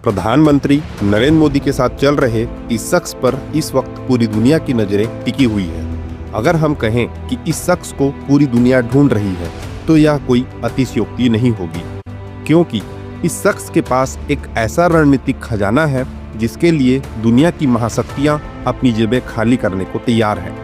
प्रधानमंत्री नरेंद्र मोदी के साथ चल रहे इस शख्स पर इस वक्त पूरी दुनिया की नजरें टिकी हुई है। अगर हम कहें कि इस शख्स को पूरी दुनिया ढूंढ रही है तो यह कोई अतिशयोक्ति नहीं होगी, क्योंकि इस शख्स के पास एक ऐसा रणनीतिक खजाना है जिसके लिए दुनिया की महाशक्तियां अपनी जेबें खाली करने को तैयार हैं।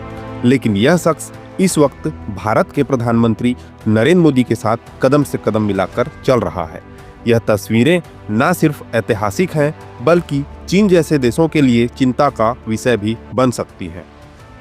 लेकिन यह शख्स इस वक्त भारत के प्रधानमंत्री नरेंद्र मोदी के साथ कदम से कदम मिलाकर चल रहा है। यह तस्वीरें न सिर्फ ऐतिहासिक हैं बल्कि चीन जैसे देशों के लिए चिंता का विषय भी बन सकती है।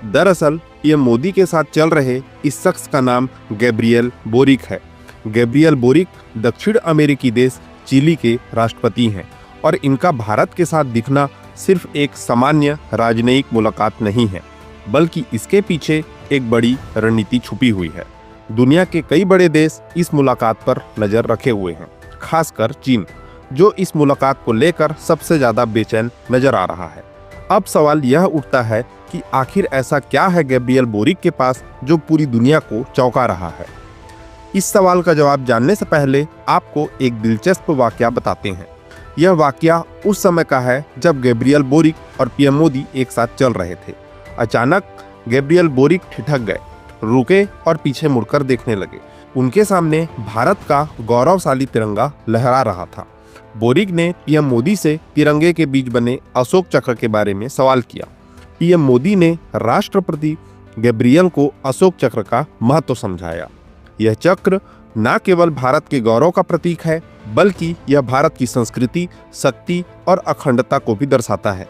दरअसल पीएम मोदी के साथ चल रहे इस शख्स का नाम गैब्रियल बोरिक है। गैब्रियल बोरिक दक्षिण अमेरिकी देश चिली के राष्ट्रपति हैं और इनका भारत के साथ दिखना सिर्फ एक सामान्य राजनयिक मुलाकात नहीं है, बल्कि इसके पीछे एक बड़ी रणनीति छुपी हुई है। दुनिया के कई बड़े देश इस मुलाकात पर नजर रखे हुए हैं, खासकर चीन, जो इस मुलाकात को लेकर सबसे ज्यादा बेचैन नजर आ रहा है। अब सवाल यह उठता है कि आखिर ऐसा क्या है गैब्रियल बोरिक के पास जो पूरी दुनिया को चौंका रहा है। इस सवाल का जवाब जानने से पहले आपको एक दिलचस्प वाकया बताते हैं। यह वाकया उस समय का है जब गैब्रियल बोरिक और पीएम मोदी एक साथ चल रहे थे। अचानक गैब्रियल बोरिक ठिठक गए, रुके और पीछे मुड़कर देखने लगे। उनके सामने भारत का गौरवशाली तिरंगा लहरा रहा था। बोरिक ने पीएम मोदी से तिरंगे के बीच बने अशोक चक्र के बारे में सवाल किया। पीएम मोदी ने राष्ट्रपति गैब्रियल को अशोक चक्र का महत्व समझाया। यह चक्र न केवल भारत के गौरव का प्रतीक है, बल्कि यह भारत की संस्कृति, शक्ति और अखंडता को भी दर्शाता है।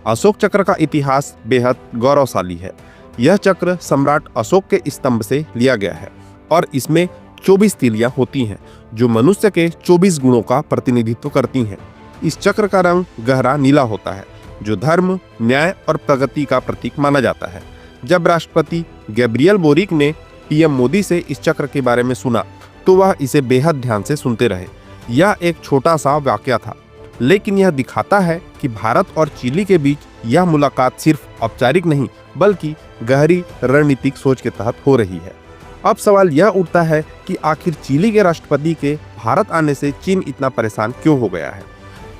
अशोक चक्र का इतिहास बेहद गौरवशाली है। यह चक्र सम्राट अशोक के स्तंभ से लिया गया है और इसमें 24 तीलियां होती हैं, जो मनुष्य के 24 गुणों का प्रतिनिधित्व करती हैं। इस चक्र का रंग गहरा नीला होता है, जो धर्म, न्याय और प्रगति का प्रतीक माना जाता है। जब राष्ट्रपति गैब्रियल बोरिक ने पीएम मोदी से इस चक्र के बारे में सुना तो वह इसे बेहद ध्यान से सुनते रहे। यह एक छोटा सा वाकया था, लेकिन यह दिखाता है कि भारत और चिली के बीच यह मुलाकात सिर्फ औपचारिक नहीं बल्कि गहरी रणनीतिक सोच के तहत हो रही है। अब सवाल यह उठता है कि आखिर चिली के राष्ट्रपति के भारत आने से चीन इतना परेशान क्यों हो गया है।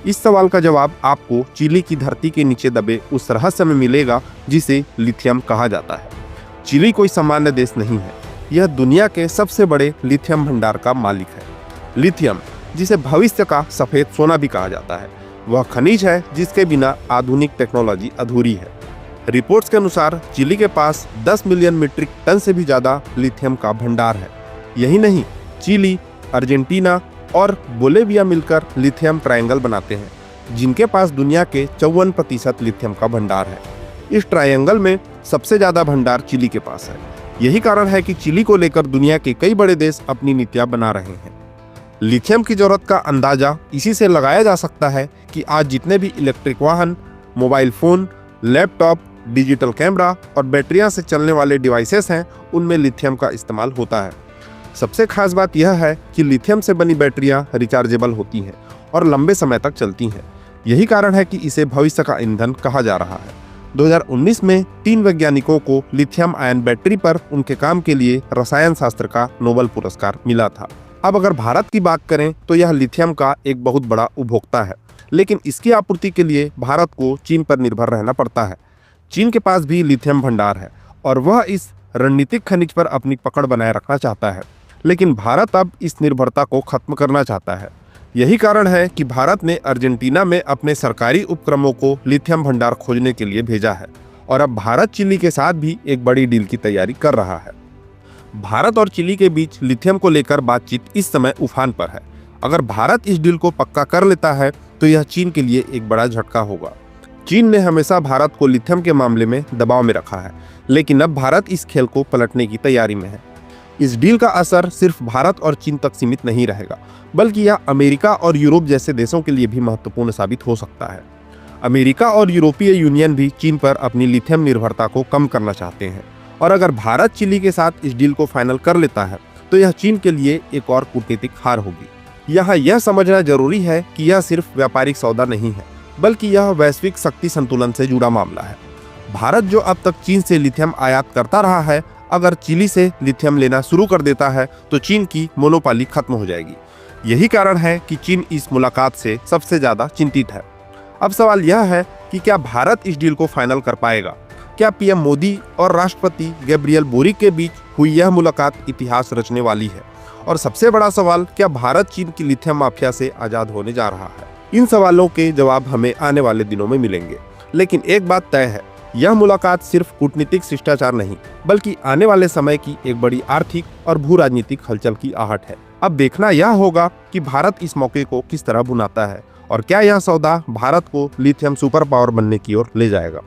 इस सवाल का जवाब आपको चिली की धरती के नीचे दबे उस रहस्य में मिलेगा जिसे लिथियम कहा जाता है। चिली कोई सामान्य देश नहीं है, यह दुनिया के सबसे बड़े लिथियम भंडार का मालिक है। लिथियम, जिसे भविष्य का सफेद सोना भी कहा जाता है, वह खनिज है जिसके बिना आधुनिक टेक्नोलॉजी अधूरी है। रिपोर्ट्स के अनुसार चिली के पास 10 मिलियन मीट्रिक टन से भी ज्यादा लिथियम का भंडार है। यही नहीं, चिली, अर्जेंटीना और बोलिविया मिलकर लिथियम ट्रायंगल बनाते हैं, जिनके पास दुनिया के 54% लिथियम का भंडार है। इस ट्रायंगल में सबसे ज्यादा भंडार चिली के पास है। यही कारण है कि चिली को लेकर दुनिया के कई बड़े देश अपनी नीतियां बना रहे हैं। लिथियम की जरूरत का अंदाजा इसी से लगाया जा सकता है कि आज जितने भी इलेक्ट्रिक वाहन, mobile phone, laptop, digital camera और बैटरियां से चलने वाले डिवाइसेस हैं, उनमें लिथियम का इस्तेमाल होता है। सबसे खास बात यह है कि लिथियम से बनी बैटरियां रिचार्जेबल होती हैं और लंबे समय तक चलती हैं। यही कारण है कि इसे भविष्य का ईंधन कहा जा रहा है। 2019 में 3 वैज्ञानिकों को लिथियम आयन बैटरी पर उनके काम के लिए रसायन शास्त्र का नोबेल पुरस्कार मिला था। अब अगर भारत की बात करें तो यह लिथियम का एक बहुत बड़ा उपभोक्ता है, लेकिन इसकी आपूर्ति के लिए भारत को चीन पर निर्भर रहना पड़ता है। चीन के पास भी लिथियम भंडार है और वह इस रणनीतिक खनिज पर अपनी पकड़ बनाए रखना चाहता है, लेकिन भारत अब इस निर्भरता को खत्म करना चाहता है। यही कारण है कि भारत ने अर्जेंटीना में अपने सरकारी उपक्रमों को लिथियम भंडार खोजने के लिए भेजा है और अब भारत चिली के साथ भी एक बड़ी डील की तैयारी कर रहा है। भारत और चिली के बीच लिथियम को लेकर बातचीत इस समय उफान पर है। अगर भारत इस डील को पक्का कर लेता है तो यह चीन के लिए एक बड़ा झटका होगा। चीन ने हमेशा भारत को लिथियम के मामले में दबाव में रखा है, लेकिन अब भारत इस खेल को पलटने की तैयारी में है। इस डील का असर सिर्फ भारत और चीन तक सीमित नहीं रहेगा, बल्कि यह अमेरिका और यूरोप जैसे देशों के लिए भी महत्वपूर्ण साबित हो सकता है। अमेरिका और यूरोपीय यूनियन भी चीन पर अपनी लिथियम निर्भरता को कम करना चाहते हैं और अगर भारत चिली के साथ इस डील को फाइनल कर लेता है तो यह चीन के लिए एक और कूटनीतिक हार होगी। यहाँ यह समझना जरूरी है कि यह सिर्फ व्यापारिक सौदा नहीं है, बल्कि यह वैश्विक शक्ति संतुलन से जुड़ा मामला है। भारत जो अब तक चीन से लिथियम आयात करता रहा है, अगर चिली से लिथियम लेना शुरू कर देता है तो चीन की मोनोपोली खत्म हो जाएगी। यही कारण है कि चीन इस मुलाकात से सबसे ज्यादा चिंतित है। अब सवाल यह है कि क्या भारत इस डील को फाइनल कर पाएगा? क्या पीएम मोदी और राष्ट्रपति गैब्रियल बोरिक के बीच हुई यह मुलाकात इतिहास रचने वाली है? और सबसे बड़ा सवाल, क्या भारत चीन की लिथियम माफिया से आजाद होने जा रहा है? इन सवालों के जवाब हमें आने वाले दिनों में मिलेंगे। लेकिन एक बात तय है, यह मुलाकात सिर्फ कूटनीतिक शिष्टाचार नहीं, बल्कि आने वाले समय की एक बड़ी आर्थिक और भू राजनीतिक हलचल की आहट है। अब देखना यह होगा कि भारत इस मौके को किस तरह भुनाता है और क्या यह सौदा भारत को लिथियम सुपर पावर बनने की ओर ले जाएगा।